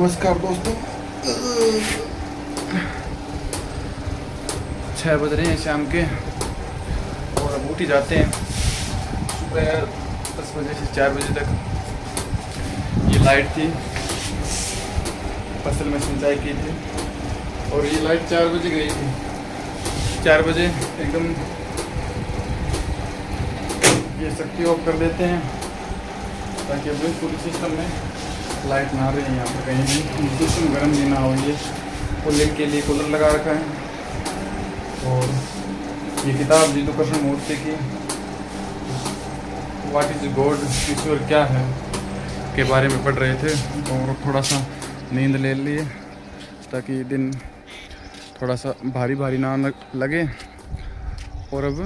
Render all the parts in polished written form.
नमस्कार दोस्तों। 6 बज रहे हैं शाम के और अब उठ ही जाते हैं। सुबह 10 बजे से 4 बजे तक ये लाइट थी, फसल में सिंचाई की थी और ये लाइट 4 बजे गई थी। 4 बजे एकदम ये शक्ति ऑफ कर देते हैं ताकि अपने पूरे सिस्टम में लाइट ना रही है। यहाँ पर कहीं भी सिस्टम गर्म भी ना हो। ये कूलिंग के लिए कूलर लगा रखा है और ये किताब जितु कृष्णमूर्ति की व्हाट इज गॉड, ईश्वर क्या है के बारे में पढ़ रहे थे और थोड़ा सा नींद ले लिए ताकि दिन थोड़ा सा भारी भारी ना लगे। और अब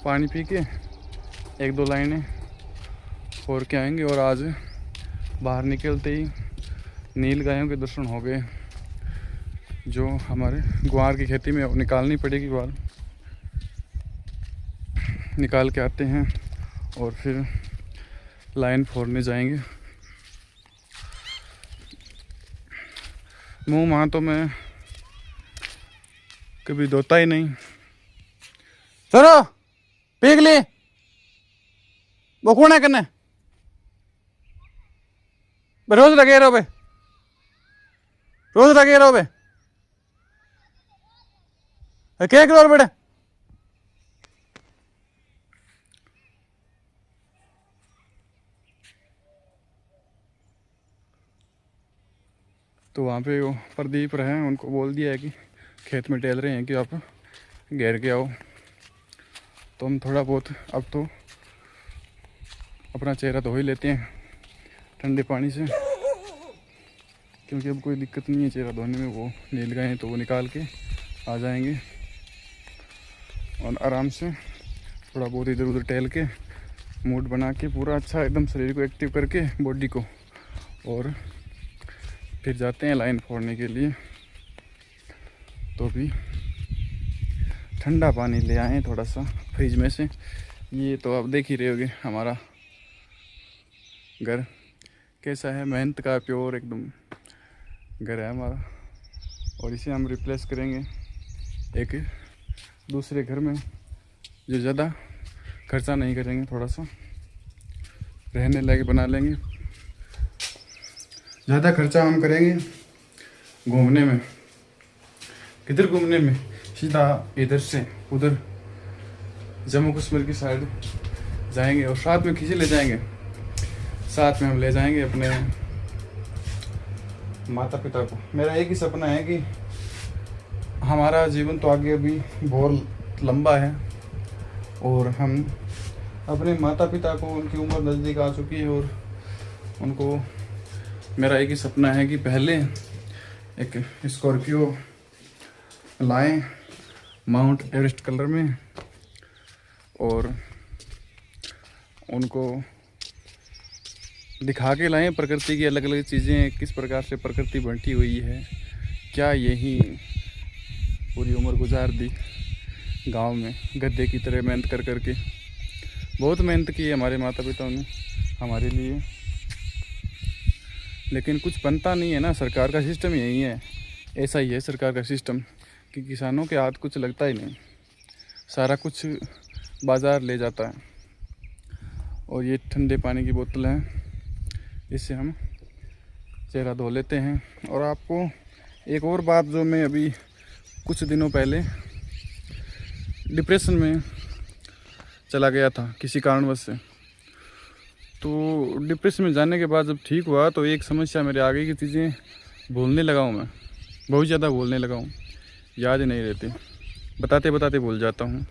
पानी पी के 1-2 लाइनें और के आएंगे और आज बाहर निकलते ही नील गायों के दर्शन हो गए जो हमारे ग्वार की खेती में निकालनी पड़ेगी। ग्वार निकाल के आते हैं और फिर लाइन फोड़ने जाएंगे। मुँह वहाँ तो मैं कभी धोता ही नहीं। चलो पीक ली वो कौन है कन्ने रोज लगे रहो बे, रोज लगे रहो बे। क्या करो बेटे तो वहाँ पे वो प्रदीप रहे हैं, उनको बोल दिया है कि खेत में टहल रहे हैं कि आप घेर के आओ। तो हम थोड़ा बहुत अब तो अपना चेहरा धो ही लेते हैं ठंडे पानी से, क्योंकि अब कोई दिक्कत नहीं है चेहरा धोने में। वो नील गए हैं तो वो निकाल के आ जाएंगे और आराम से थोड़ा बहुत इधर उधर टहल के मूड बना के पूरा अच्छा एकदम शरीर को एक्टिव करके बॉडी को, और फिर जाते हैं लाइन फोड़ने के लिए। तो भी ठंडा पानी ले आए थोड़ा सा फ्रिज में से। ये तो आप देख ही रहे होगे हमारा घर कैसा है, मेहनत का प्योर एकदम घर है हमारा। और इसे हम रिप्लेस करेंगे एक दूसरे घर में जो ज़्यादा खर्चा नहीं करेंगे, थोड़ा सा रहने लायक बना लेंगे। ज़्यादा खर्चा हम करेंगे घूमने में। किधर घूमने में? सीधा इधर से उधर जम्मू कश्मीर की साइड जाएंगे और साथ में किसे ले जाएंगे? साथ में हम ले जाएंगे अपने माता पिता को। मेरा एक ही सपना है कि हमारा जीवन तो आगे अभी बहुत लंबा है और हम अपने माता पिता को, उनकी उम्र नज़दीक आ चुकी है और उनको मेरा एक ही सपना है कि पहले एक स्कॉर्पियो लाएं माउंट एवरेस्ट कलर में और उनको दिखा के लाएं प्रकृति की अलग अलग चीज़ें, किस प्रकार से प्रकृति बंटी हुई है। क्या यही पूरी उम्र गुजार दी गांव में गद्दे की तरह मेहनत कर करके। बहुत मेहनत की है हमारे माता पिता ने हमारे लिए, लेकिन कुछ बनता नहीं है ना। सरकार का सिस्टम यही है, ऐसा ही है सरकार का सिस्टम कि किसानों के हाथ कुछ लगता ही नहीं, सारा कुछ बाज़ार ले जाता है। और ये ठंडे पानी की बोतल है, इससे हम चेहरा धो लेते हैं। और आपको एक और बात, जो मैं अभी कुछ दिनों पहले डिप्रेशन में चला गया था किसी कारणवश से, तो डिप्रेशन में जाने के बाद जब ठीक हुआ तो एक समस्या मेरे आगे की चीज़ें भूलने लगा हूँ। मैं बहुत ज़्यादा भूलने लगा हूँ, याद ही नहीं रहती, बताते बताते भूल जाता हूँ।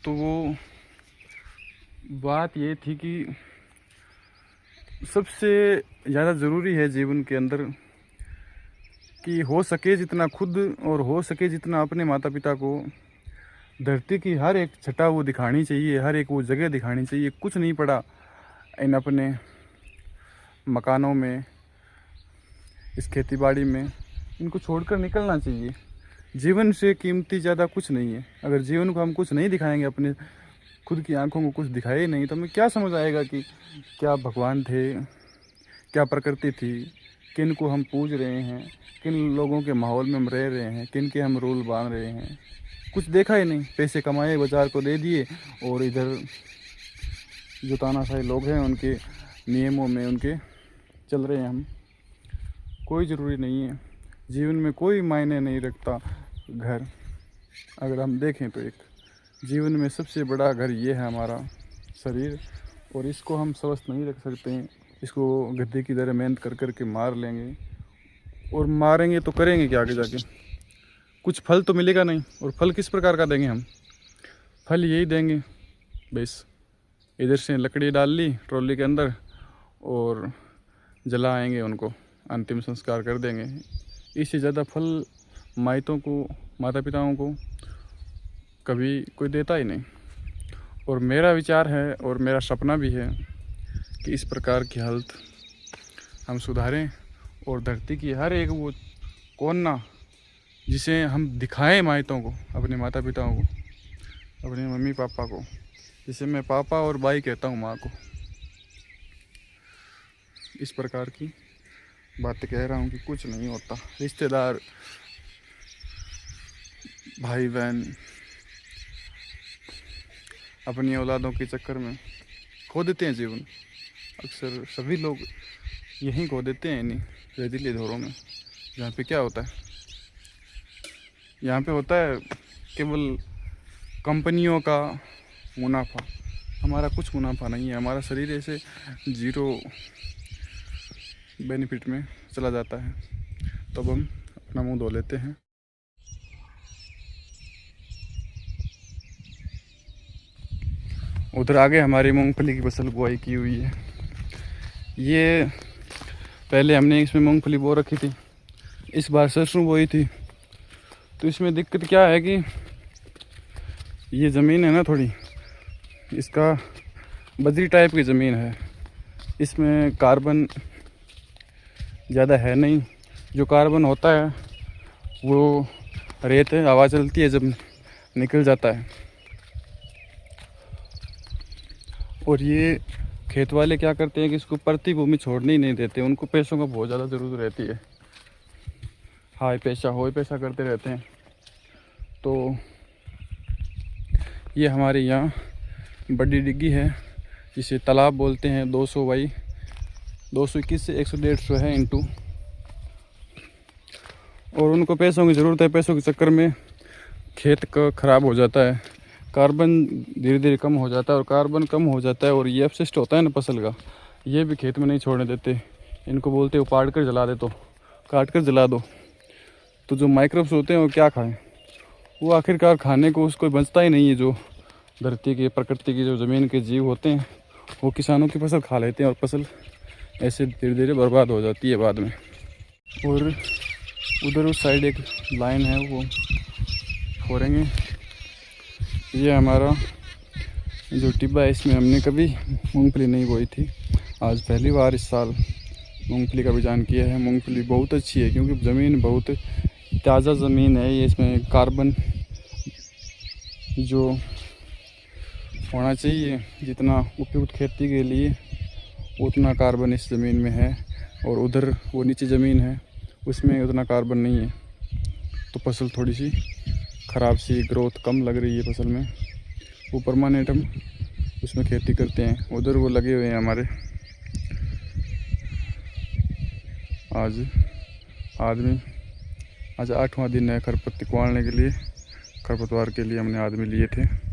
तो वो बात ये थी कि सबसे ज़्यादा ज़रूरी है जीवन के अंदर कि हो सके जितना खुद और हो सके जितना अपने माता पिता को धरती की हर एक छटा वो दिखानी चाहिए, हर एक वो जगह दिखानी चाहिए। कुछ नहीं पड़ा इन अपने मकानों में, इस खेती बाड़ी में, इनको छोड़कर निकलना चाहिए। जीवन से कीमती ज़्यादा कुछ नहीं है। अगर जीवन को हम कुछ नहीं दिखाएंगे, अपने खुद की आंखों को कुछ दिखाए नहीं, तो हमें क्या समझ आएगा कि क्या भगवान थे, क्या प्रकृति थी, किन को हम पूज रहे हैं, किन लोगों के माहौल में हम रह रहे हैं, किन के हम रूल बांध रहे हैं, कुछ देखा ही नहीं। पैसे कमाए, बाजार को दे दिए, और इधर जो तानाशाही लोग हैं उनके नियमों में उनके चल रहे हैं हम। कोई ज़रूरी नहीं है, जीवन में कोई मायने नहीं रखता घर। अगर हम देखें तो एक जीवन में सबसे बड़ा घर ये है हमारा शरीर, और इसको हम स्वस्थ नहीं रख सकते हैं। इसको गद्दे की तरह मेहनत कर कर के मार लेंगे, और मारेंगे तो करेंगे क्या आगे जाके? कुछ फल तो मिलेगा नहीं। और फल किस प्रकार का देंगे हम? फल यही देंगे, बस इधर से लकड़ी डाल ली ट्रॉली के अंदर और जला आएंगे, उनको अंतिम संस्कार कर देंगे। इससे ज़्यादा फल माइतों को, माता पिताओं को कभी कोई देता ही नहीं। और मेरा विचार है और मेरा सपना भी है कि इस प्रकार की हालत हम सुधारें, और धरती की हर एक वो कोना जिसे हम दिखाएं माइतों को, अपने माता पिताओं को, अपने मम्मी पापा को, जिसे मैं पापा और भाई कहता हूँ माँ को, इस प्रकार की बातें कह रहा हूँ कि कुछ नहीं होता। रिश्तेदार, भाई बहन अपनी औलादों के चक्कर में खो देते हैं जीवन। अक्सर सभी लोग यहीं खो देते हैं इन्हीं रेतीले धोरों में, जहाँ पे क्या होता है, यहाँ पे होता है केवल कंपनियों का मुनाफा। हमारा कुछ मुनाफा नहीं है। हमारा शरीर ऐसे जीरो बेनिफिट में चला जाता है। तब हम अपना मुंह धो लेते हैं। उधर आगे हमारी मूंगफली की फसल बुआई की हुई है। ये पहले हमने इसमें मूंगफली बो रखी थी, इस बार सरसों बोई थी। तो इसमें दिक्कत क्या है कि ये ज़मीन है ना थोड़ी, इसका बजरी टाइप की ज़मीन है, इसमें कार्बन ज़्यादा है नहीं। जो कार्बन होता है वो रेत है, हवा चलती है जब निकल जाता है। और ये खेत वाले क्या करते हैं कि इसको परती भूमि छोड़ने ही नहीं देते। उनको पैसों का बहुत ज़्यादा ज़रूरत रहती है, हाय पैसा करते रहते हैं। तो ये हमारे यहाँ बड़ी डिग्गी है, जिसे तालाब बोलते हैं। 200 बाई 221 से 100-150 है इंटू। और उनको पैसों की ज़रूरत है, पैसों के चक्कर में खेत का ख़राब हो जाता है, कार्बन धीरे धीरे कम हो जाता है। और कार्बन कम हो जाता है और ये अपशिष्ट होता है ना फसल का, ये भी खेत में नहीं छोड़ने देते। इनको बोलते हैं उपाड़ कर जला दे, तो काट कर जला दो। तो जो माइक्रोब्स होते हैं वो क्या खाएं? वो आखिरकार खाने को उसको बचता ही नहीं है। जो धरती की, प्रकृति की, जो ज़मीन के जीव होते हैं वो किसानों की फसल खा लेते हैं, और फसल ऐसे धीरे धीरे बर्बाद हो जाती है बाद में। और उधर उस साइड एक लाइन है, वो फोड़ेंगे। ये हमारा जो टिब्बा है, इसमें हमने कभी मूंगफली नहीं बोई थी। आज पहली बार इस साल मूंगफली का बीजान किया है। मूंगफली बहुत अच्छी है क्योंकि ज़मीन बहुत ताज़ा ज़मीन है। ये इसमें कार्बन जो होना चाहिए, जितना उपयुक्त खेती के लिए, उतना कार्बन इस ज़मीन में है। और उधर वो नीचे ज़मीन है, उसमें उतना कार्बन नहीं है। तो फसल थोड़ी सी ख़राब सी, ग्रोथ कम लग रही है फसल में। वो परमानेंट हम उसमें खेती करते हैं। उधर वो लगे हुए हैं हमारे आज 8वां दिन है खरपतवार के लिए। खरपतवार के लिए हमने आदमी लिए थे।